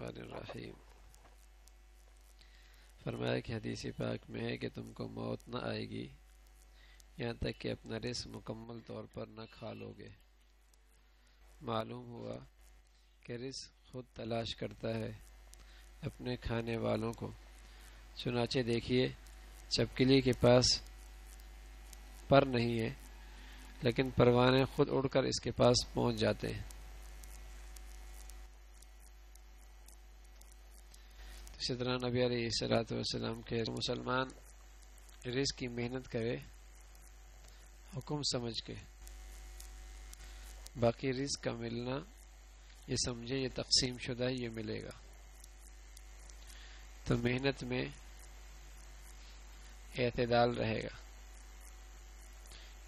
الرحمن الرحیم۔ فرمایا کہ حدیث پاک میں ہے کہ تم کو موت نہ آئے گی یہاں تک کہ اپنا رزق مکمل طور پر نہ کھا لو گے۔ معلوم ہوا کہ رزق خود تلاش کرتا ہے اپنے کھانے والوں کو۔ چنانچہ دیکھیے چپکلی کے پاس پر نہیں ہے لیکن پروانے خود اڑ کر اس کے پاس پہنچ جاتے ہیں۔ اسی طرح نبی علیہ الصلوۃ والسلام کے مسلمان رزق کی محنت کرے حکم سمجھ کے، باقی رزق کا ملنا یہ سمجھے یہ تقسیم شدہ یہ ملے گا۔ تو محنت میں اعتدال رہے گا،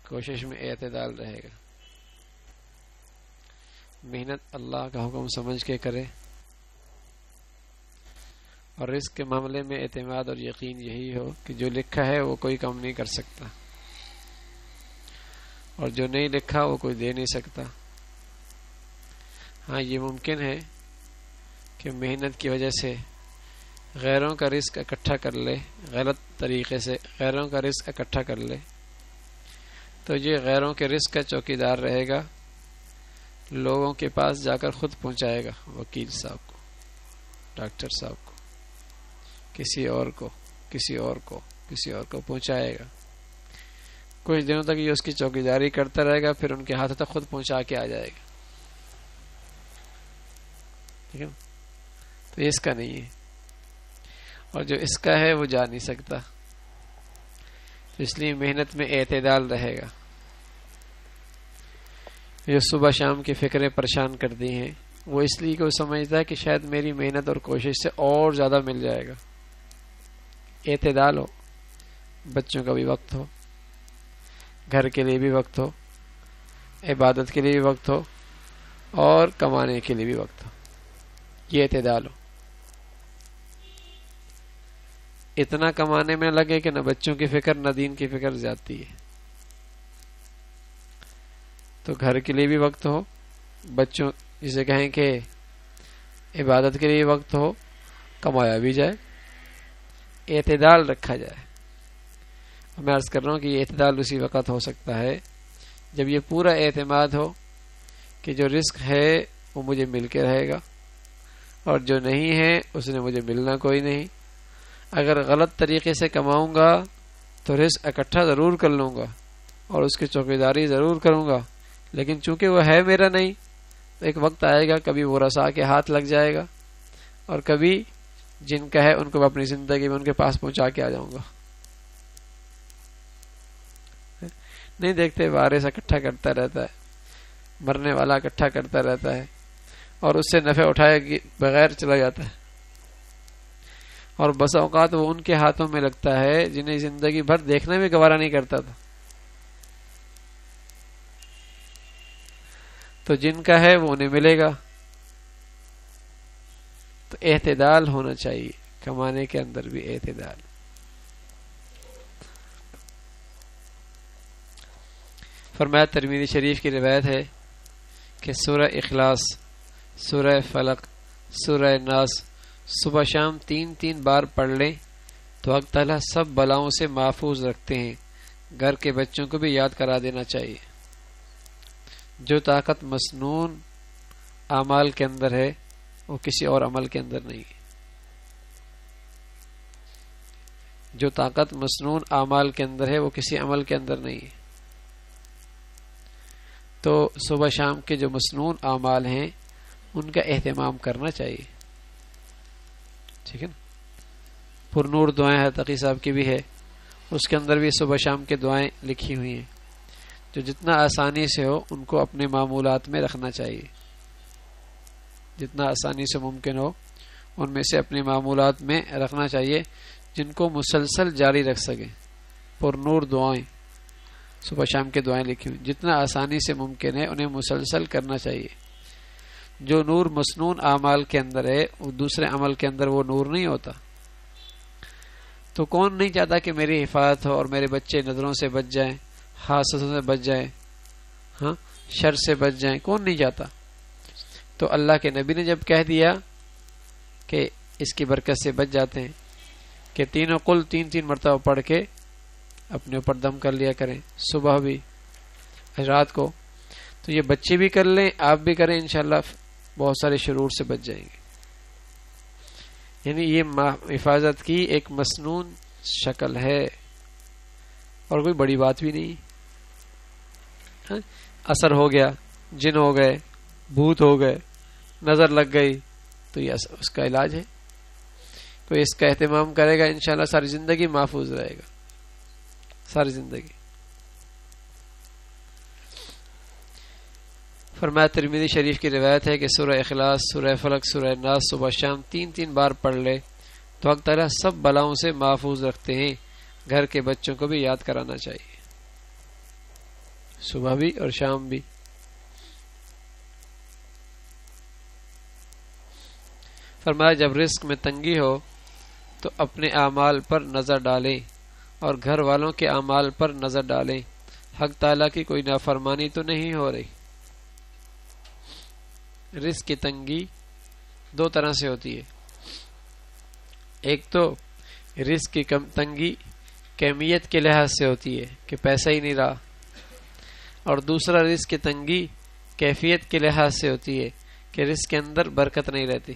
کوشش میں اعتدال رہے گا، محنت اللہ کا حکم سمجھ کے کرے، اور رزق کے معاملے میں اعتماد اور یقین یہی ہو کہ جو لکھا ہے وہ کوئی کم نہیں کر سکتا، اور جو نہیں لکھا وہ کوئی دے نہیں سکتا۔ ہاں یہ ممکن ہے کہ محنت کی وجہ سے غیروں کا رزق اکٹھا کر لے، غلط طریقے سے غیروں کا رزق اکٹھا کر لے، تو یہ غیروں کے رزق کا چوکیدار رہے گا، لوگوں کے پاس جا کر خود پہنچائے گا، وکیل صاحب کو، ڈاکٹر صاحب کو، کسی اور کو پہنچائے گا۔ کچھ دنوں تک یہ اس کی چوکیداری کرتا رہے گا، پھر ان کے ہاتھوں تک خود پہنچا کے آ جائے گا۔ ٹھیک ہے، تو اس کا نہیں ہے، اور جو اس کا ہے وہ جا نہیں سکتا، تو اس لیے محنت میں اعتدال رہے گا۔ جو صبح شام کی فکریں پریشان کرتی ہیں وہ اس لیے کہ وہ سمجھتا ہے کہ شاید میری محنت اور کوشش سے اور زیادہ مل جائے گا۔ اعتدال ہو، بچوں کا بھی وقت ہو، گھر کے لیے بھی وقت ہو، عبادت کے لیے بھی وقت ہو، اور کمانے کے لیے بھی وقت ہو، یہ اعتدال ہو۔ اتنا کمانے میں لگے کہ نہ بچوں کی فکر نہ دین کی فکر زیادتی ہے، تو گھر کے لیے بھی وقت ہو، بچوں جسے کہیں کہ عبادت کے لیے وقت ہو، کمایا بھی جائے، اعتدال رکھا جائے۔ میں عرض کر رہا ہوں کہ یہ اعتدال اسی وقت ہو سکتا ہے جب یہ پورا اعتماد ہو کہ جو رزق ہے وہ مجھے مل کے رہے گا، اور جو نہیں ہے اس نے مجھے ملنا کوئی نہیں۔ اگر غلط طریقے سے کماؤں گا تو رزق اکٹھا ضرور کر لوں گا اور اس کی چوکیداری ضرور کروں گا، لیکن چونکہ وہ ہے میرا نہیں، تو ایک وقت آئے گا کبھی وہ رسا کے ہاتھ لگ جائے گا، اور کبھی جن کا ہے ان کو اپنی زندگی میں ان کے پاس پہنچا کے آ جاؤں گا۔ نہیں دیکھتے وارث اکٹھا کرتا رہتا ہے، مرنے والا اکٹھا کرتا رہتا ہے، اور اس سے نفع اٹھائے بغیر چلا جاتا ہے، اور بس اوقات وہ ان کے ہاتھوں میں لگتا ہے جنہیں زندگی بھر دیکھنا بھی گوارا نہیں کرتا تھا۔ تو جن کا ہے وہ انہیں ملے گا۔ تو اعتدال ہونا چاہیے، کمانے کے اندر بھی اعتدال۔ فرمایا ترمذی شریف کی روایت ہے کہ سورہ اخلاص، سورہ فلق، سورہ ناس صبح شام 3 بار پڑھ لیں تو اللہ تعالیٰ سب بلاؤں سے محفوظ رکھتے ہیں۔ گھر کے بچوں کو بھی یاد کرا دینا چاہیے۔ جو طاقت مسنون اعمال کے اندر ہے وہ کسی اور عمل کے اندر نہیں ہے۔ جو طاقت مسنون اعمال کے اندر ہے وہ کسی عمل کے اندر نہیں ہے۔ تو صبح شام کے جو مسنون اعمال ہیں ان کا اہتمام کرنا چاہیے، ٹھیک ہے نا۔ پر نور دعائیں ہے تقی صاحب کی بھی ہے، اس کے اندر بھی صبح شام کے دعائیں لکھی ہوئی ہیں، جو جتنا آسانی سے ہو ان کو اپنے معمولات میں رکھنا چاہیے، جتنا آسانی سے ممکن ہو ان میں سے اپنے معمولات میں رکھنا چاہیے، جن کو مسلسل جاری رکھ سکیں۔ پر نور دعائیں، صبح شام کے دعائیں لکھی ہوئی، جتنا آسانی سے ممکن ہے انہیں مسلسل کرنا چاہیے۔ جو نور مسنون اعمال کے اندر ہے وہ دوسرے عمل کے اندر وہ نور نہیں ہوتا۔ تو کون نہیں چاہتا کہ میری حفاظت ہو اور میرے بچے نظروں سے بچ جائیں، حاسدوں سے بچ جائیں، ہاں شر سے بچ جائیں، کون نہیں چاہتا؟ تو اللہ کے نبی نے جب کہہ دیا کہ اس کی برکت سے بچ جاتے ہیں کہ تینوں قل 3 مرتبہ پڑھ کے اپنے اوپر دم کر لیا کریں، صبح بھی رات کو. تو یہ بچے بھی کر لیں، آپ بھی کریں، انشاءاللہ بہت سارے شرور سے بچ جائیں گے. یعنی یہ حفاظت کی ایک مسنون شکل ہے اور کوئی بڑی بات بھی نہیں. اثر ہو گیا، جن ہو گئے، بھوت ہو گئے، نظر لگ گئی، تو یہ اس کا علاج ہے. کوئی اس کا اہتمام کرے گا انشاءاللہ ساری زندگی محفوظ رہے گا، ساری زندگی. فرمایا ترمذی شریف کی روایت ہے کہ سورہ اخلاص، سورہ فلق، سورہ ناس صبح شام 3 بار پڑھ لے تو حق تعالیٰ سب بلاؤں سے محفوظ رکھتے ہیں. گھر کے بچوں کو بھی یاد کرانا چاہیے، صبح بھی اور شام بھی. فرمایا جب رزق میں تنگی ہو تو اپنے اعمال پر نظر ڈالیں اور گھر والوں کے اعمال پر نظر ڈالیں. حق تعالیٰ کی کوئی نافرمانی تو نہیں ہو رہی. رزق کی تنگی 2 طرح سے ہوتی ہے. ایک تو رزق کی تنگی کمیت کے لحاظ سے ہوتی ہے کہ پیسہ ہی نہیں رہا، اور دوسرا رزق کی تنگی کیفیت کے لحاظ سے ہوتی ہے کہ رزق کے اندر برکت نہیں رہتی.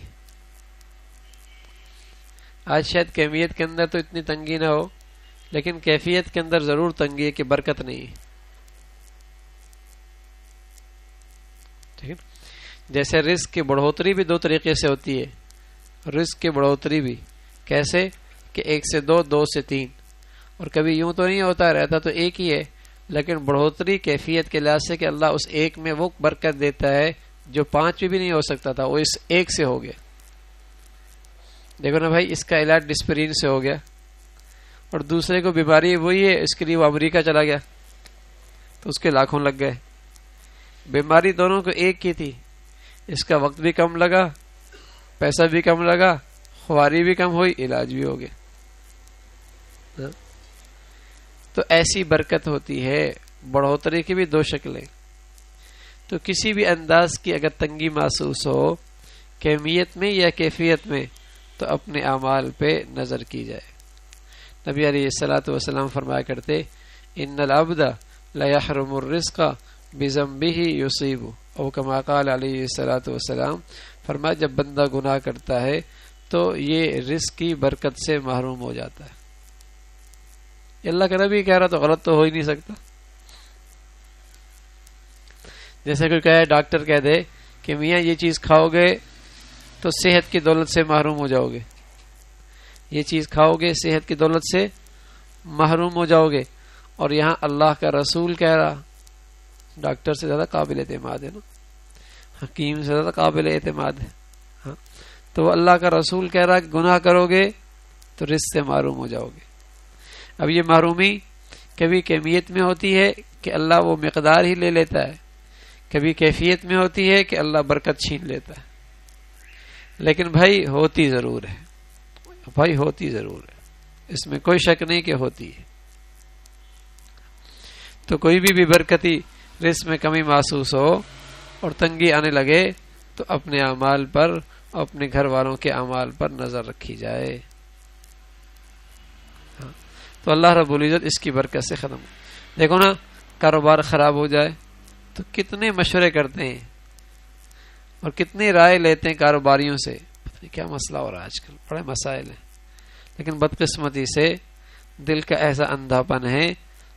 آج شاید کیفیت کے اندر تو اتنی تنگی نہ ہو، لیکن کیفیت کے اندر ضرور تنگی ہے کہ برکت نہیں ہے. ٹھیک ہے. جیسے رزق کی بڑھوتری بھی 2 طریقے سے ہوتی ہے. رزق کی بڑھوتری بھی کیسے کہ 1 سے 2، 2 سے 3، اور کبھی یوں تو نہیں ہوتا، رہتا تو ایک ہی ہے، لیکن بڑھوتری کیفیت کے لحاظ سے کہ اللہ اس ایک میں وہ برکت دیتا ہے جو 5 میں بھی نہیں ہو سکتا تھا، وہ اس ایک سے ہو گیا. دیکھو نا بھائی، اس کا علاج ڈسپرین سے ہو گیا، اور دوسرے کو بیماری وہی ہے، اس کے لیے وہ امریکہ چلا گیا تو اس کے لاکھوں لگ گئے. بیماری دونوں کو ایک کی تھی، اس کا وقت بھی کم لگا، پیسہ بھی کم لگا، خواری بھی کم ہوئی، علاج بھی ہو گیا. تو ایسی برکت ہوتی ہے. بڑھوتری کی بھی 2 شکلیں. تو کسی بھی انداز کی اگر تنگی محسوس ہو، کمیت میں یا کیفیت میں، تو اپنے اعمال پہ نظر کی جائے. نبی علیہ الصلوۃ والسلام فرمایا کرتے ان العبد لا يحرم الرزق بذنبه يصيبه، او کما قال علیہ الصلوۃ والسلام. فرمایا جب بندہ گناہ کرتا ہے تو یہ رزق کی برکت سے محروم ہو جاتا ہے. اللہ کا نبی کہہ رہا تو غلط تو ہو ہی نہیں سکتا. جیسے کوئی کہے، ڈاکٹر کہہ دے کہ میاں یہ چیز کھاؤ گے تو صحت کی دولت سے محروم ہو جاؤ گے، یہ چیز کھاؤ گے صحت کی دولت سے محروم ہو جاؤ گے، اور یہاں اللہ کا رسول کہہ رہا. ڈاکٹر سے زیادہ قابل اعتماد ہے نا، حکیم سے زیادہ قابل اعتماد ہے. ہاں، تو اللہ کا رسول کہہ رہا کہ گناہ کرو گے تو رزق سے محروم ہو جاؤ گے. اب یہ محرومی کبھی کمیت میں ہوتی ہے کہ اللہ وہ مقدار ہی لے لیتا ہے، کبھی کیفیت میں ہوتی ہے کہ اللہ برکت چھین لیتا ہے. لیکن بھائی ہوتی ضرور ہے، بھائی ہوتی ضرور ہے، اس میں کوئی شک نہیں کہ ہوتی ہے. تو کوئی بھی برکتی رزق میں کمی محسوس ہو اور تنگی آنے لگے تو اپنے اعمال پر، اپنے گھر والوں کے اعمال پر نظر رکھی جائے. تو اللہ رب العزت اس کی برکت سے ختم. دیکھو نا، کاروبار خراب ہو جائے تو کتنے مشورے کرتے ہیں اور کتنی رائے لیتے ہیں کاروباریوں سے. کیا مسئلہ ہو رہا ہے آج کل، بڑے مسائل ہیں. لیکن بدقسمتی سے دل کا ایسا اندھا پن ہے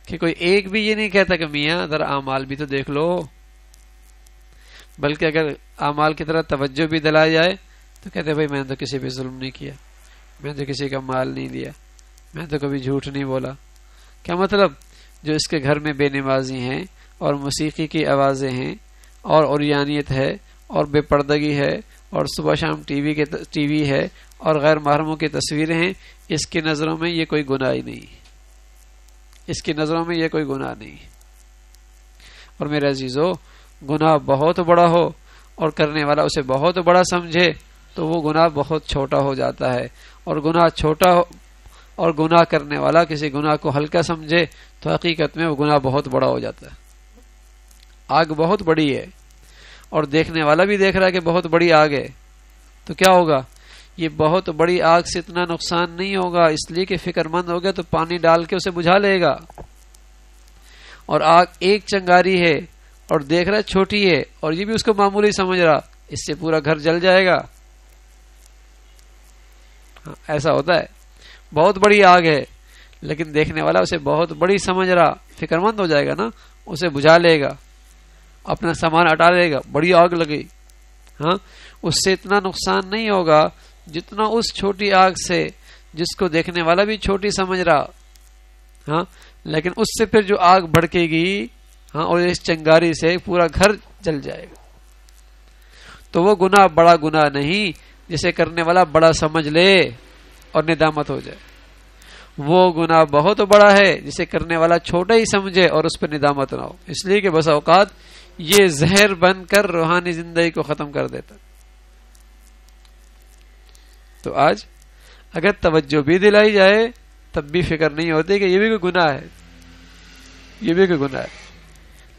کہ کوئی ایک بھی یہ نہیں کہتا کہ میاں ذرا اعمال بھی تو دیکھ لو. بلکہ اگر اعمال کی طرف توجہ بھی دلائی جائے تو کہتے بھائی میں نے تو کسی پہ ظلم نہیں کیا، میں نے تو کسی کا مال نہیں لیا، میں تو کبھی جھوٹ نہیں بولا. کیا مطلب؟ جو اس کے گھر میں بے نمازی ہیں اور موسیقی کی آوازیں ہیں اور عریانیت ہے اور بے پردگی ہے اور صبح شام ٹی وی ہے اور غیر محرموں کی تصویریں ہیں، اس کی نظروں میں یہ کوئی گناہ ہی نہیں، اس کی نظروں میں یہ کوئی گناہ نہیں. اور میرے عزیزو، گناہ بہت بڑا ہو اور کرنے والا اسے بہت بڑا سمجھے تو وہ گناہ بہت چھوٹا ہو جاتا ہے، اور گناہ چھوٹا ہو اور گناہ کرنے والا کسی گناہ کو ہلکا سمجھے تو حقیقت میں وہ گناہ بہت بڑا ہو جاتا ہے. آگ بہت بڑی ہے اور دیکھنے والا بھی دیکھ رہا ہے کہ بہت بڑی آگ ہے، تو کیا ہوگا یہ بہت بڑی آگ سے اتنا نقصان نہیں ہوگا، اس لیے کہ فکر مند ہو گیا تو پانی ڈال کے اسے بجھا لے گا. اور آگ ایک چنگاری ہے اور دیکھ رہا چھوٹی ہے اور یہ بھی اس کو معمولی سمجھ رہا، اس سے پورا گھر جل جائے گا. ایسا ہوتا ہے، بہت بڑی آگ ہے لیکن دیکھنے والا اسے بہت بڑی سمجھ رہا، فکر مند ہو جائے گا نا، اسے بجھا لے گا، اپنا سامان ہٹا لے گا. بڑی آگ لگی، ہاں، اس سے اتنا نقصان نہیں ہوگا جتنا اس چھوٹی آگ سے جس کو دیکھنے والا بھی چھوٹی سمجھ رہا، ہاں، لیکن اس سے پھر جو آگ بھڑکے گی، ہاں، اور اس چنگاری سے پورا گھر جل جائے گا. تو وہ گناہ بڑا گناہ نہیں جسے کرنے والا بڑا سمجھ لے اور ندامت ہو جائے. وہ گناہ بہت بڑا ہے جسے کرنے والا چھوٹا ہی سمجھے اور اس پہ ندامت نہ ہو، اس لیے کہ بس اوقات یہ زہر بن کر روحانی زندگی کو ختم کر دیتا. تو آج اگر توجہ بھی دلائی جائے تب بھی فکر نہیں ہوتی کہ یہ بھی کوئی گناہ ہے، یہ بھی کوئی گناہ ہے.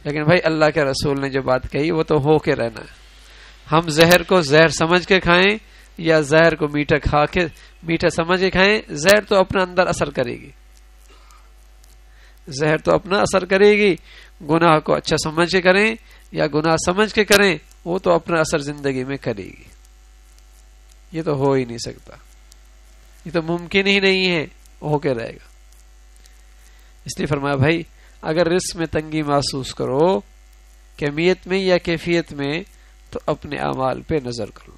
لیکن بھائی اللہ کے رسول نے جو بات کہی وہ تو ہو کے رہنا ہے. ہم زہر کو زہر سمجھ کے کھائیں یا زہر کو میٹھا کھا کے میٹھا سمجھ کے کھائیں، زہر تو اپنا اندر اثر کرے گی، زہر تو اپنا اثر کرے گی. گناہ کو اچھا سمجھ کے کریں یا گناہ سمجھ کے کریں، وہ تو اپنا اثر زندگی میں کرے گی. یہ تو ہو ہی نہیں سکتا، یہ تو ممکن ہی نہیں ہے، ہو کے رہے گا. اس لیے فرمایا بھائی اگر رزق میں تنگی محسوس کرو، کمیت میں یا کیفیت میں، تو اپنے اعمال پہ نظر کر لو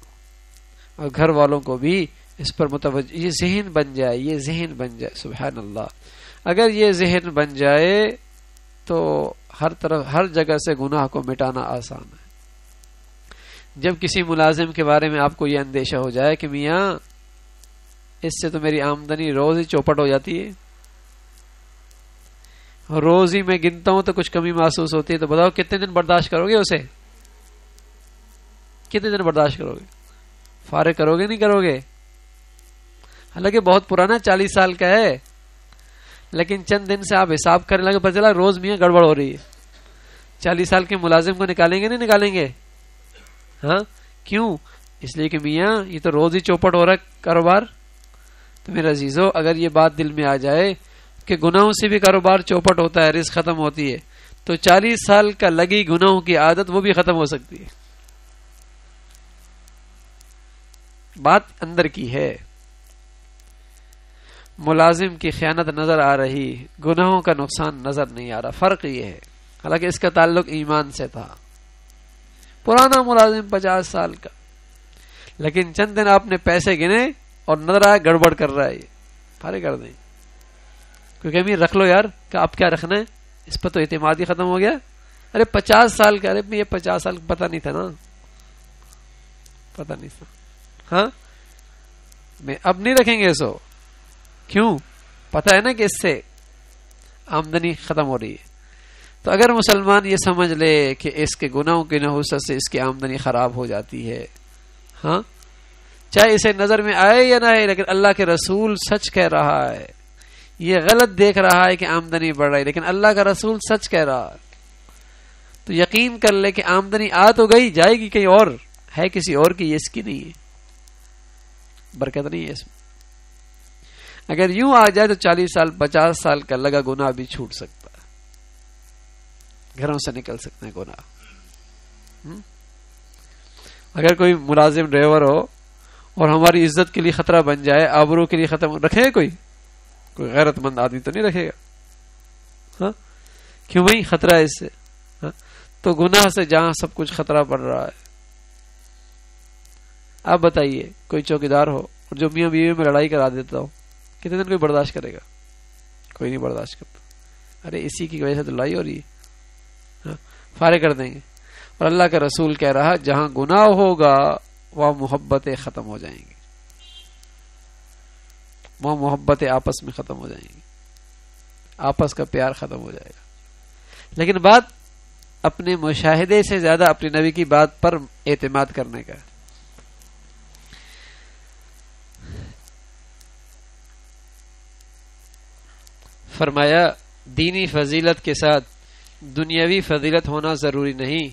اور گھر والوں کو بھی اس پر متوجہ، یہ ذہن بن جائے، یہ ذہن بن جائے. سبحان اللہ، اگر یہ ذہن بن جائے تو ہر طرف ہر جگہ سے گناہ کو مٹانا آسان ہے. جب کسی ملازم کے بارے میں آپ کو یہ اندیشہ ہو جائے کہ میاں اس سے تو میری آمدنی روز ہی چوپٹ ہو جاتی ہے، روز ہی میں گنتا ہوں تو کچھ کمی محسوس ہوتی ہے، تو بتاؤ کتنے دن برداشت کرو گے اسے؟ کتنے دن برداشت کرو گے؟ فارغ کرو گے نہیں کرو گے؟ حالانکہ بہت پرانا 40 سال کا ہے، لیکن چند دن سے آپ حساب کرنے لگے، پتہ چلا روز میاں گڑبڑ ہو رہی ہے. 40 سال کے ملازم کو نکالیں گے نہیں نکالیں گے؟ ہاں، کیوں؟ اس لیے کہ میاں یہ تو روز ہی چوپٹ ہو رہا ہے کاروبار. تو میرے عزیزو اگر یہ بات دل میں آ جائے کہ گناہوں سے بھی کاروبار چوپٹ ہوتا ہے، رزق ختم ہوتی ہے، تو 40 سال کا لگی گناہوں کی عادت وہ بھی ختم ہو سکتی ہے. بات اندر کی ہے. ملازم کی خیانت نظر آ رہی، گناہوں کا نقصان نظر نہیں آ رہا. فرق یہ ہے، حالانکہ اس کا تعلق ایمان سے تھا. پرانا ملازم 50 سال کا، لیکن چند دن آپ نے پیسے گنے اور نظر آیا گڑبڑ کر رہا ہے، یہ فارغ کر دیں. کیونکہ امیر رکھ لو یار، کہ آپ کیا رکھنا ہے، اس پر تو اعتماد ہی ختم ہو گیا. ارے 50 سال کا، ارے یہ 50 سال پتہ نہیں تھا نا، پتہ نہیں تھا. ہاں، میں اب نہیں رکھیں گے سو. کیوں؟ پتہ ہے نا کہ اس سے آمدنی ختم ہو رہی ہے. تو اگر مسلمان یہ سمجھ لے کہ اس کے گناہوں کی نحوست سے اس کی آمدنی خراب ہو جاتی ہے، ہاں، چاہے اسے نظر میں آئے یا نہ آئے، لیکن اللہ کے رسول سچ کہہ رہا ہے. یہ غلط دیکھ رہا ہے کہ آمدنی بڑھ رہی، لیکن اللہ کا رسول سچ کہہ رہا ہے. تو یقین کر لے کہ آمدنی آ تو گئی، جائے گی کہیں اور، ہے کسی اور کی، یہ اس کی نہیں ہے. برکت نہیں ہے اس میں. اگر یوں آ جائے تو 40 سال 50 سال کا لگا گناہ بھی چھوٹ سکتا ہے، گھروں سے نکل سکتے ہیں گناہ. اگر کوئی ملازم ڈرائیور ہو اور ہماری عزت کے لیے خطرہ بن جائے، آبرو کے لیے ختم رکھے، کوئی غیرت مند آدمی تو نہیں رکھے گا. ہاں، کیوں بھائی؟ خطرہ ہے اس سے. ہاں، تو گناہ سے جہاں سب کچھ خطرہ پڑ رہا ہے. آپ بتائیے کوئی چوکیدار ہو اور جو میاں بیوی میں لڑائی کرا دیتا ہو، کتنے دن کوئی برداشت کرے گا؟ کوئی نہیں برداشت کرتا. ارے اسی کی وجہ سے تو لڑائی ہو رہی ہے، فارغ کر دیں گے. اور اللہ کا رسول کہہ رہا جہاں گناہ ہوگا وہاں محبتیں ختم ہو جائیں گی، وہاں محبتیں آپس میں ختم ہو جائیں گی، آپس کا پیار ختم ہو جائے گا. لیکن بات اپنے مشاہدے سے زیادہ اپنے نبی کی بات پر اعتماد کرنے کا. فرمایا دینی فضیلت کے ساتھ دنیاوی فضیلت ہونا ضروری نہیں.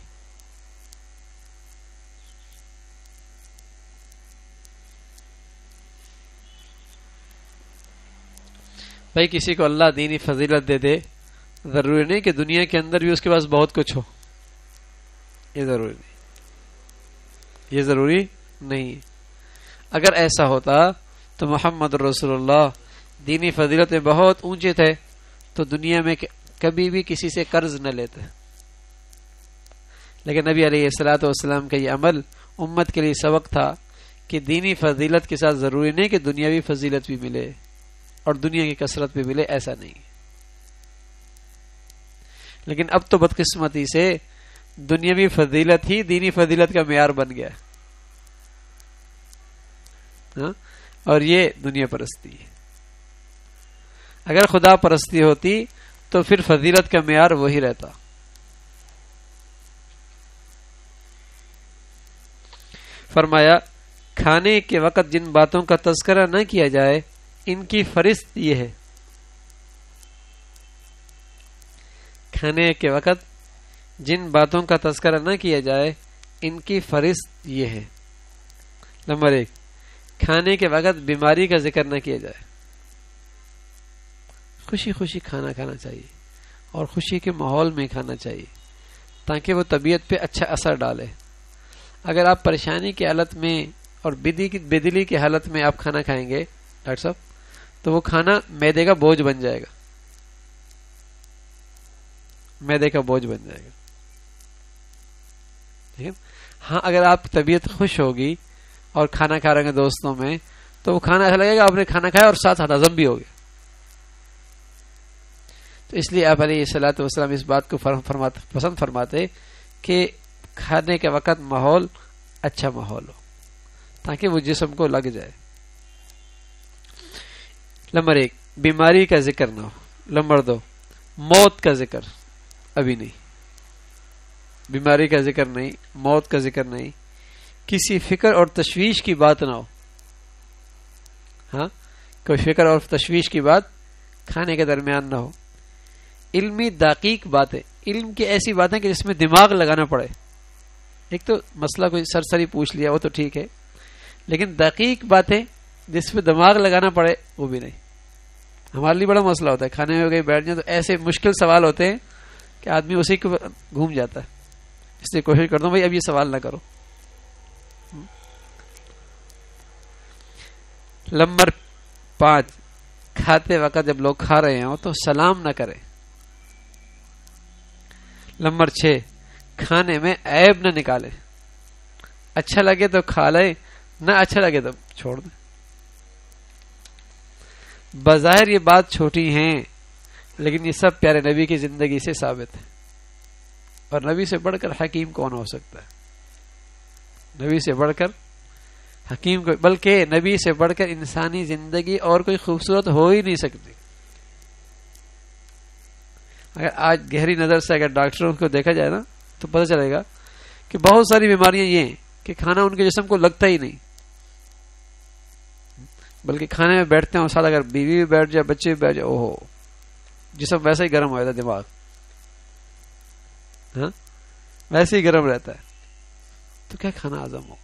بھائی کسی کو اللہ دینی فضیلت دے دے، ضروری نہیں کہ دنیا کے اندر بھی اس کے پاس بہت کچھ ہو، یہ ضروری نہیں، یہ ضروری نہیں. اگر ایسا ہوتا تو محمد رسول اللہ دینی فضیلت میں بہت اونچے تھے تو دنیا میں کبھی بھی کسی سے قرض نہ لیتے. لیکن نبی علیہ الصلوۃ والسلام کا یہ عمل امت کے لیے سبق تھا کہ دینی فضیلت کے ساتھ ضروری نہیں کہ دنیاوی فضیلت بھی ملے اور دنیا کی کثرت بھی ملے، ایسا نہیں. لیکن اب تو بدقسمتی سے دنیاوی فضیلت ہی دینی فضیلت کا معیار بن گیا، اور یہ دنیا پرستی ہے. اگر خدا پرستی ہوتی تو پھر فضیلت کا معیار وہی رہتا. فرمایا کھانے کے وقت جن باتوں کا تذکرہ نہ کیا جائے ان کی فہرست یہ ہے. کھانے کے وقت جن باتوں کا تذکرہ نہ کیا جائے ان کی فہرست یہ ہے. نمبر 1، کھانے کے وقت بیماری کا ذکر نہ کیا جائے. خوشی خوشی کھانا کھانا چاہیے اور خوشی کے ماحول میں کھانا چاہیے تاکہ وہ طبیعت پہ اچھا اثر ڈالے. اگر آپ پریشانی کی حالت میں اور بے دلی کی حالت میں آپ کھانا کھائیں گے ڈاکٹر صاحب تو وہ کھانا معدے کا بوجھ بن جائے گا، معدے کا بوجھ بن جائے گا. ٹھیک ہے. ہاں اگر آپ کی طبیعت خوش ہوگی اور کھانا کھا رہے ہیں دوستوں میں تو وہ کھانا ایسا لگے گا آپ نے کھانا کھایا اور ساتھ ساتھ ہضم بھی ہو گیا. تو اس لیے آپ علیہ الصلوۃ والسلام اس بات کو پسند فرماتے کہ کھانے کے وقت ماحول اچھا ماحول ہو تاکہ وہ جسم کو لگ جائے. نمبر 1، بیماری کا ذکر نہ ہو. نمبر 2، موت کا ذکر ابھی نہیں، بیماری کا ذکر نہیں، موت کا ذکر نہیں. کسی فکر اور تشویش کی بات نہ ہو. ہاں کوئی فکر اور تشویش کی بات کھانے کے درمیان نہ ہو. علمی دقیق باتیں، علم کی ایسی باتیں کہ جس میں دماغ لگانا پڑے. ایک تو مسئلہ کوئی سرسری پوچھ لیا وہ تو ٹھیک ہے، لیکن دقیق باتیں جس میں دماغ لگانا پڑے وہ بھی نہیں. ہمارے لیے بڑا مسئلہ ہوتا ہے، کھانے میں گئے بیٹھ جائیں تو ایسے مشکل سوال ہوتے ہیں کہ آدمی اسی کو گھوم جاتا ہے. اس لیے کوشش کرتا ہوں بھائی اب یہ سوال نہ کرو. نمبر 5، کھاتے وقت جب لوگ کھا رہے ہوں تو سلام نہ کریں. نمبر 6، کھانے میں عیب نہ نکالے. اچھا لگے تو کھا لے، نہ اچھا لگے تو چھوڑ دیں. بظاہر یہ بات چھوٹی ہیں لیکن یہ سب پیارے نبی کی زندگی سے ثابت ہے. اور نبی سے بڑھ کر حکیم کون ہو سکتا ہے؟ نبی سے بڑھ کر حکیم کو، بلکہ نبی سے بڑھ کر انسانی زندگی اور کوئی خوبصورت ہو ہی نہیں سکتی. اگر آج گہری نظر سے اگر ڈاکٹروں کو دیکھا جائے نا تو پتہ چلے گا کہ بہت ساری بیماریاں یہ ہیں کہ کھانا ان کے جسم کو لگتا ہی نہیں، بلکہ کھانے میں بیٹھتے ہیں اور ساتھ اگر بیوی بھی بیٹھ جائے بچے بھی بیٹھ جائے اوہو جسم ویسے ہی گرم ہو جاتا ہے، دماغ ویسے ہی گرم رہتا ہے. تو کیا کھانا ہضم ہو؟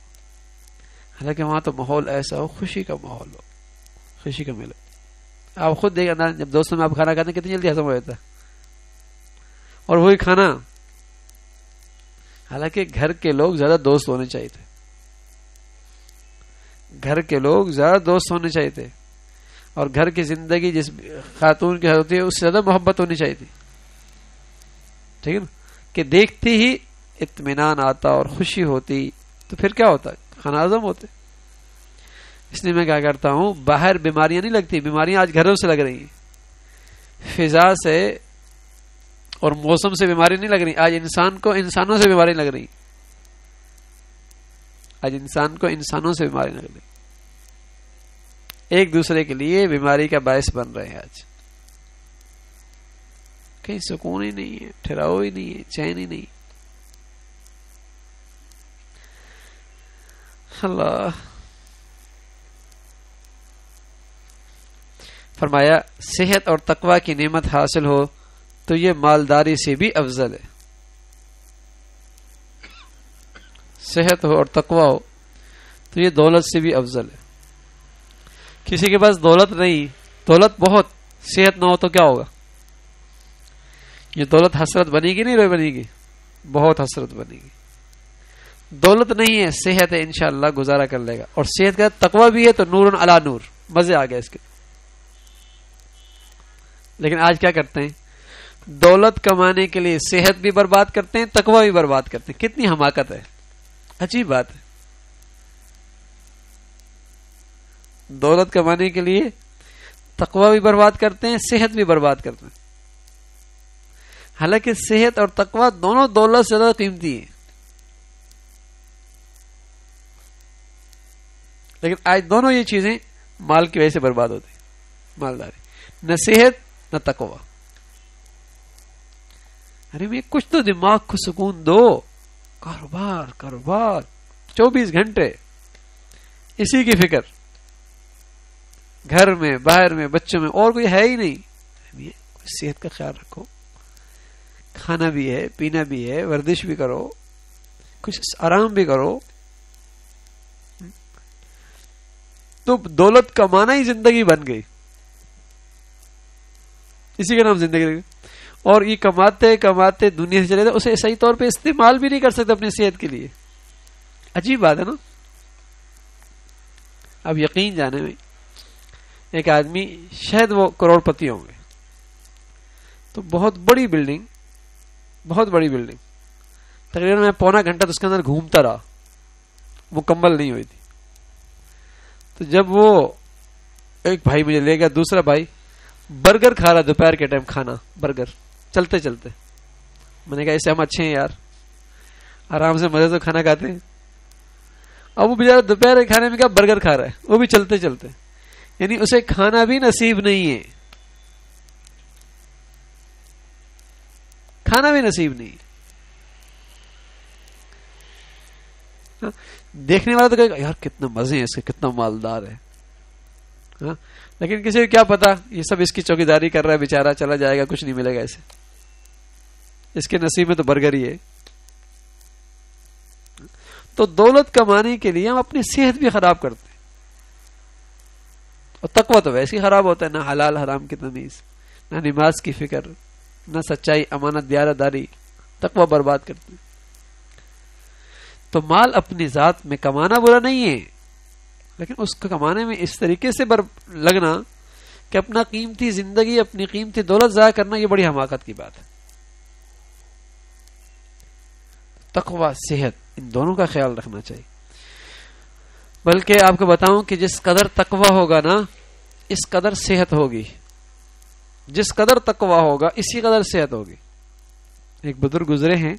حالانکہ وہاں تو ماحول ایسا ہو، خوشی کا ماحول ہو، خوشی کا ملو. آپ خود دیکھیں جب دوستوں میں آپ کھانا کھاتے ہیں کتنی جلدی ہضم ہو جاتا ہے. اور وہی کھانا، حالانکہ گھر کے لوگ زیادہ دوست ہونے چاہیے تھے، گھر کے لوگ زیادہ دوست ہونے چاہیے تھے، اور گھر کی زندگی جس خاتون کی ہوتی ہے اس سے زیادہ محبت ہونی چاہیے تھی. ٹھیک ہے نا، کہ دیکھتی ہی اطمینان آتا اور خوشی ہوتی تو پھر کیا ہوتا، کھانا ہضم ہوتے. اس لیے میں کیا کرتا ہوں، باہر بیماریاں نہیں لگتی، بیماریاں آج گھروں سے لگ رہی ہیں. فضا سے اور موسم سے بیماری نہیں لگ رہی، آج انسان کو انسانوں سے بیماری لگ رہی، آج انسان کو انسانوں سے بیماری لگ رہی، ایک دوسرے کے لیے بیماری کا باعث بن رہے ہیں. آج کہیں سکون ہی نہیں ہے، ٹھہراؤ ہی نہیں ہے، چین ہی نہیں. اللہ فرمایا صحت اور تقوی کی نعمت حاصل ہو تو یہ مالداری سے بھی افضل ہے. صحت ہو اور تقوی ہو تو یہ دولت سے بھی افضل ہے. کسی کے پاس دولت نہیں، دولت بہت صحت نہ ہو تو کیا ہوگا؟ یہ دولت حسرت بنے گی نہیں بنے گی؟ بہت حسرت بنے گی. دولت نہیں ہے، صحت ہے، انشاءاللہ گزارا کر لے گا. اور صحت کا تقوی بھی ہے تو نور علی نور، مزے آ گئے اس کے. لیکن آج کیا کرتے ہیں؟ دولت کمانے کے لیے صحت بھی برباد کرتے ہیں، تقوی بھی برباد کرتے ہیں. کتنی حماقت ہے، عجیب بات ہے. دولت کمانے کے لیے تقوی بھی برباد کرتے ہیں، صحت بھی برباد کرتے ہیں. حالانکہ صحت اور تقوی دونوں دولت سے زیادہ قیمتی ہیں. لیکن آج دونوں یہ چیزیں مال کی وجہ سے برباد ہوتی ہیں. مالداری، نہ صحت نہ تقوی. ارے میں کچھ تو دماغ کو سکون دو. کاروبار کاروبار 24 گھنٹے اسی کی فکر، گھر میں باہر میں بچوں میں، اور کوئی ہے ہی نہیں. صحت کا خیال رکھو، کھانا بھی ہے، پینا بھی ہے، ورزش بھی کرو، کچھ آرام بھی کرو. تو دولت کمانا ہی زندگی بن گئی، اسی کا نام زندگی. اور یہ کماتے کماتے دنیا سے چلے جائے، اسے صحیح طور پہ استعمال بھی نہیں کر سکتے اپنی صحت کے لیے. عجیب بات ہے نا. اب یقین جانے میں ایک آدمی شاید وہ کروڑ پتی ہوں گے، تو بہت بڑی بلڈنگ، بہت بڑی بلڈنگ، تقریباً میں پونا گھنٹہ تو اس کے اندر گھومتا رہا، مکمل نہیں ہوئی تھی. تو جب وہ ایک بھائی مجھے لے گیا، دوسرا بھائی برگر کھا رہا دوپہر کے ٹائم، کھانا برگر چلتے چلتے. میں نے کہا اس سے ہم اچھے ہیں یار، آرام سے مزے سے کھانا کھاتے ہیں. اب وہ بیچارہ دوپہر کے کھانے میں کیا برگر کھا رہا ہے، وہ بھی چلتے چلتے. یعنی اسے کھانا بھی نصیب نہیں ہے، کھانا بھی نصیب نہیں ہے. دیکھنے والا تو کہے گا یار کتنے مزے ہیں اس کے، کتنا مالدار ہے. لیکن کسی کو کیا پتا یہ سب اس کی چوکیداری کر رہا ہے بیچارہ، چلا جائے گا، کچھ نہیں ملے گا اسے. اس کے نصیب میں تو برگر ہی ہے. تو دولت کمانے کے لیے ہم اپنی صحت بھی خراب کرتے ہیں، اور تقوی تو ویسے ہی خراب ہوتا ہے. نہ حلال حرام کی تمیز، نہ نماز کی فکر، نہ سچائی، امانت، دیانتداری. تقوی برباد کرتے ہیں. تو مال اپنی ذات میں کمانا برا نہیں ہے، لیکن اس کو کمانے میں اس طریقے سے لگنا کہ اپنا قیمتی زندگی، اپنی قیمتی دولت ضائع کرنا، یہ بڑی حماقت کی بات ہے. تقوی، صحت، ان دونوں کا خیال رکھنا چاہیے. بلکہ آپ کو بتاؤں کہ جس قدر تقوی ہوگا نا، اس قدر صحت ہوگی. جس قدر تقوی ہوگا اسی قدر صحت ہوگی. ایک بزرگ گزرے ہیں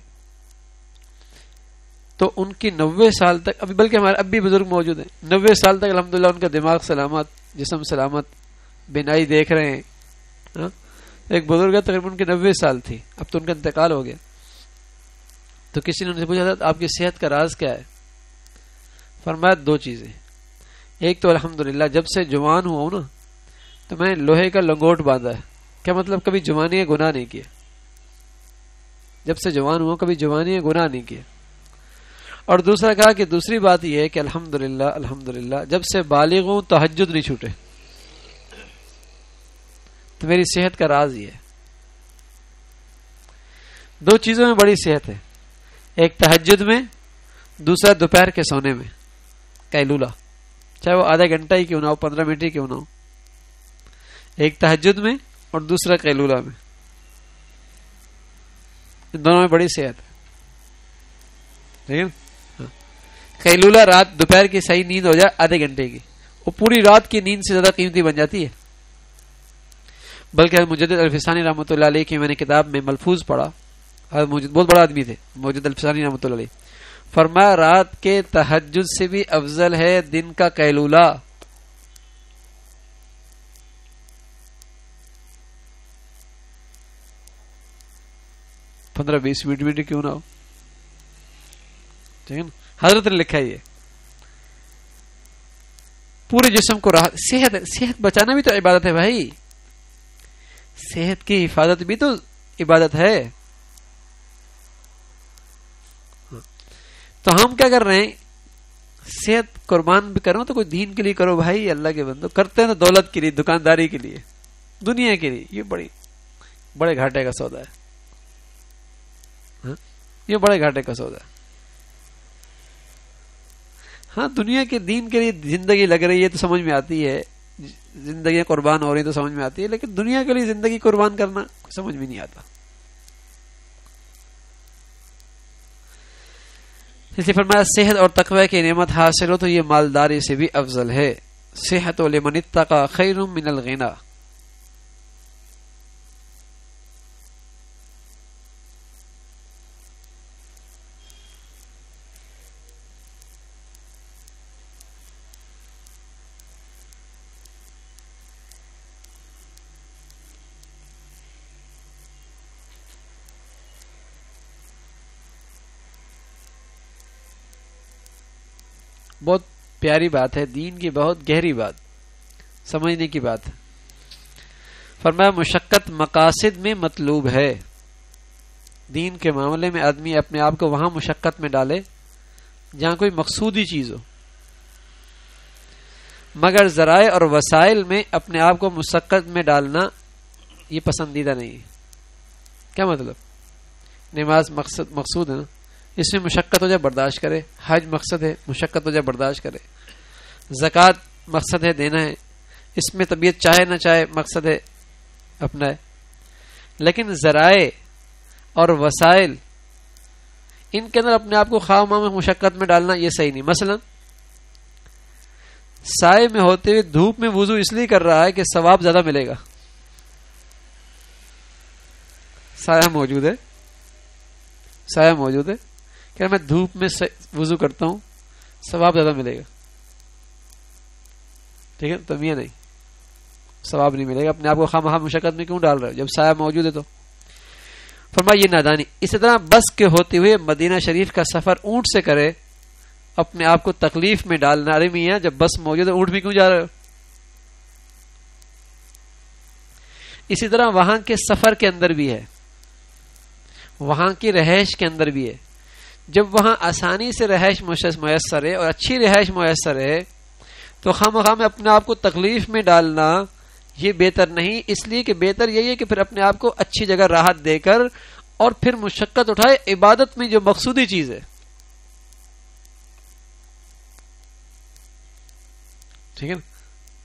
تو ان کی 90 سال تک، ابھی بلکہ ہمارے اب بھی بزرگ موجود ہیں، 90 سال تک الحمدللہ ان کا دماغ سلامت، جسم سلامت، بینائی دیکھ رہے ہیں. ایک بزرگ ہے تقریباً ان کی 90 سال تھی، اب تو ان کا انتقال ہو گیا. تو کسی نے ان سے پوچھا تھا آپ کی صحت کا راز کیا ہے؟ فرمایا 2 چیزیں. ایک تو الحمدللہ جب سے جوان ہوا ہوں نا تو میں لوہے کا لنگوٹ باندھا ہے. کیا مطلب؟ کبھی جوانی گناہ نہیں کیا. جب سے جوان ہوا کبھی جوانی گناہ نہیں کیا. اور دوسرا کہا کہ دوسری بات یہ ہے کہ الحمدللہ الحمدللہ جب سے بالغ ہوں تہجد نہیں چھوٹے. تو میری صحت کا راز یہ ہے. 2 چیزوں میں بڑی صحت ہے، ایک تہجد میں، دوسرا دوپہر کے سونے میں، قیلولہ، چاہے وہ آدھا گھنٹہ ہی کیوں نہ ہو، 15 منٹ ہی کیوں نہ ہو. ایک تہجد میں اور دوسرا قیلولہ میں. ان دونوں میں بڑی صحت ہے. ٹھیک ہے. قیلولہ رات دوپہر کی صحیح نیند ہو جائے آدھے گھنٹے کی، وہ پوری رات کی نیند سے زیادہ قیمتی بن جاتی ہے. بلکہ مجدد الفسانی رحمۃ اللہ علیہ کی میں نے کتاب میں ملفوظ پڑھا، بہت بڑا آدمی تھے مجدد الفسانی رحمۃ اللہ علیہ، فرمایا رات کے تہجد سے بھی افضل ہے دن کا قیلولہ. پندرہ 20 منٹ کیوں نہ ہو. ٹھیک ہے نا. حضرت نے لکھا یہ پورے جسم کو راحت. صحت بچانا بھی تو عبادت ہے بھائی، صحت کی حفاظت بھی تو عبادت ہے. تو ہم کیا کر رہے ہیں؟ صحت قربان بھی کرو تو کوئی دین کے لیے کرو بھائی، اللہ کے بندو. کرتے ہیں تو دولت کے لیے، دکانداری کے لیے. دنیا کے لیے یہ بڑے گھاٹے کا سودا ہے. یہ بڑے گھاٹے کا سودا ہے. ہاں دنیا کے دین کے لیے زندگی لگ رہی ہے تو سمجھ میں آتی ہے, زندگیاں قربان ہو رہی تو سمجھ میں آتی ہے, لیکن دنیا کے لیے زندگی قربان کرنا سمجھ میں نہیں آتا. اس لیے فرمایا صحت اور تقوی کی نعمت حاصل ہو تو یہ مالداری سے بھی افضل ہے. صحت لمن اتقى خیر من الغنى. بہت پیاری بات ہے, دین کی بہت گہری بات, سمجھنے کی بات ہے. فرمایا مشقت مقاصد میں مطلوب ہے. دین کے معاملے میں آدمی اپنے آپ کو وہاں مشقت میں ڈالے جہاں کوئی مقصودی چیز ہو, مگر ذرائع اور وسائل میں اپنے آپ کو مشقت میں ڈالنا یہ پسندیدہ نہیں ہے. کیا مطلب؟ نماز مقصود ہے نا, اس میں مشقت ہو جائے برداشت کرے. حج مقصد ہے, مشقت ہو جائے برداشت کرے. زکوٰۃ مقصد ہے دینا ہے, اس میں طبیعت چاہے نہ چاہے مقصد ہے اپنا ہے. لیکن ذرائع اور وسائل ان کے اندر اپنے آپ کو خواہ مخواہ میں مشقت میں ڈالنا یہ صحیح نہیں. مثلا سائے میں ہوتے ہوئے دھوپ میں وضو اس لیے کر رہا ہے کہ ثواب زیادہ ملے گا. سایہ موجود ہے, سایہ موجود ہے, کہ میں دھوپ میں وضو کرتا ہوں ثواب زیادہ ملے گا. ٹھیک ہے, تمیہ نہیں, ثواب نہیں ملے گا. اپنے آپ کو خواہ مخواہ مشقت میں کیوں ڈال رہا ہے جب سایہ موجود ہے تو؟ فرمایا یہ نادانی. اسی طرح بس کے ہوتے ہوئے مدینہ شریف کا سفر اونٹ سے کرے, اپنے آپ کو تکلیف میں ڈالنا. ارے میاں جب بس موجود ہے اونٹ میں کیوں جا رہے ہو؟ اسی طرح وہاں کے سفر کے اندر بھی ہے, وہاں کی رہائش کے اندر بھی ہے. جب وہاں آسانی سے رہائش میسر ہے اور اچھی رہائش میسر ہے تو خواہ مخواہ میں اپنے آپ کو تکلیف میں ڈالنا یہ بہتر نہیں. اس لیے کہ بہتر یہی ہے کہ پھر اپنے آپ کو اچھی جگہ راحت دے کر اور پھر مشقت اٹھائے عبادت میں جو مقصودی چیز ہے. ٹھیک ہے نا.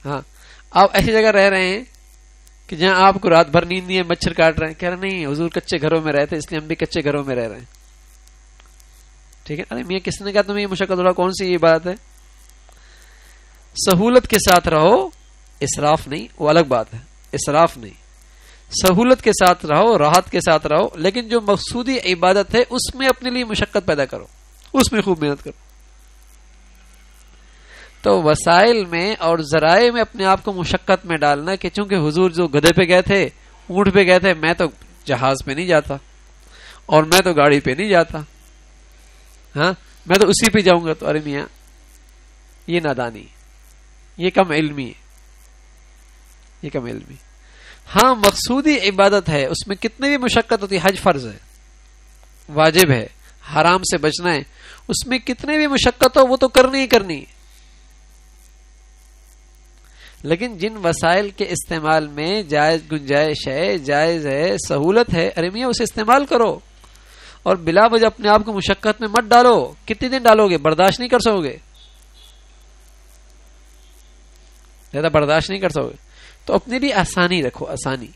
ہاں آپ ایسی جگہ رہ رہے ہیں کہ جہاں آپ کو رات بھر نیند نہیں ہے, مچھر کاٹ رہے ہیں, کہہ رہے نہیں حضور کچے گھروں میں رہتے اس لیے ہم بھی کچے گھروں میں رہ رہے ہیں. ٹھیک ہے. ارے میاں کس نے کہا تمہیں یہ مشقت اٹھاؤ؟ کون سی یہ بات ہے؟ سہولت کے ساتھ رہو, اسراف نہیں, وہ الگ بات ہے. اسراف نہیں, سہولت کے ساتھ رہو, راحت کے ساتھ رہو, لیکن جو مقصودی عبادت ہے اس میں اپنے لیے مشقت پیدا کرو, اس میں خوب محنت کرو. تو وسائل میں اور ذرائع میں اپنے آپ کو مشقت میں ڈالنا کہ چونکہ حضور جو گدھے پہ گئے تھے, اونٹ پہ گئے تھے, میں تو جہاز پہ نہیں جاتا اور میں تو گاڑی پہ نہیں جاتا, ہاں میں تو اسی پہ جاؤں گا. تو ارے میاں یہ نادانی, یہ کم علمی ہے, یہ کم علمی. ہاں مقصودی عبادت ہے, اس میں کتنی بھی مشقت ہوتی ہے. حج فرض ہے, واجب ہے, حرام سے بچنا ہے, اس میں کتنی بھی مشقت ہو وہ تو کرنی ہی کرنی. لیکن جن وسائل کے استعمال میں جائز گنجائش ہے, جائز ہے, سہولت ہے, ارے میاں اسے استعمال کرو اور بلا وجہ اپنے آپ کو مشقت میں مت ڈالو. کتنے دن ڈالو گے؟ برداشت نہیں کر سکو گے, زیادہ برداشت نہیں کر سکو گے. تو اپنے لیے آسانی رکھو, آسانی,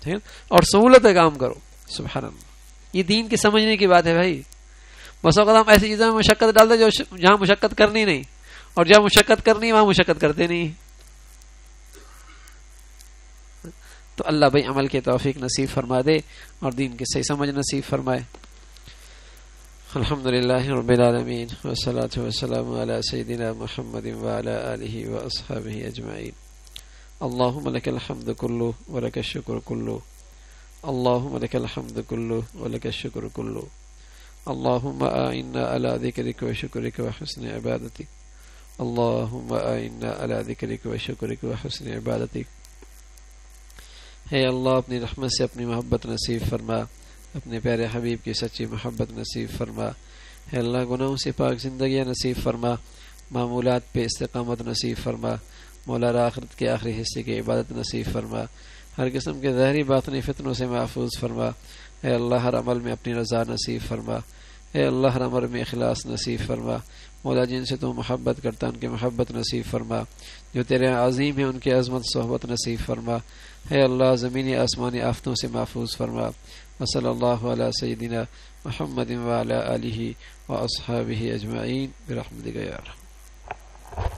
ٹھیک ہے, اور سہولت کا کام کرو. سبحان اللہ, یہ دین کی سمجھنے کی بات ہے بھائی. بس اوقات ہم ایسی چیزوں میں مشقت ڈالتے جو جہاں مشقت کرنی نہیں, اور جہاں مشقت کرنی وہاں مشقت کرتے نہیں. تو اللہ بھائی عمل کے توفیق نصیب فرما دے اور دین کی صحیح سمجھ نصیب فرمائے. الحمدللہ رب العالمین والصلاة والسلام علی سیدنا محمد وعلی آلہ واصحابہ اجمعین. اللہم لک الحمد کلہ ولک الشکر کلہ, اللہم لک الحمد کلہ ولک الشکر کلہ, اللہم اعنا علی ذکرک وشکرک وحسن عبادتک, اللہم اعنا علی ذکرک وشکرک وحسن عبادتک. اے اللہ اپنی رحمت سے اپنی محبت نصیب فرما, اپنے پیارے حبیب کی سچی محبت نصیب فرما. اے اللہ گناہوں سے پاک زندگیاں نصیب فرما, معمولات پہ استقامت نصیب فرما, مولا آخرت کے آخری حصے کی عبادت نصیب فرما، ہر قسم کے ظاہری باطنی فتنوں سے محفوظ فرما، اے اللہ ہر عمل میں اپنی رضا نصیب فرما، اے اللہ ہر عمل میں اخلاص نصیب فرما، مولا جن سے تو محبت کرتا ان کی محبت نصیب فرما، جو تیرے عظیم ہیں ان کی عظمت صحبت نصیب فرما، اے اللہ زمینی آسمانی آفتوں سے محفوظ فرما، وصلی اللہ علی سیدنا محمد وعلی آلہ واصحابہ اجمعین برحمتک یا ارحم۔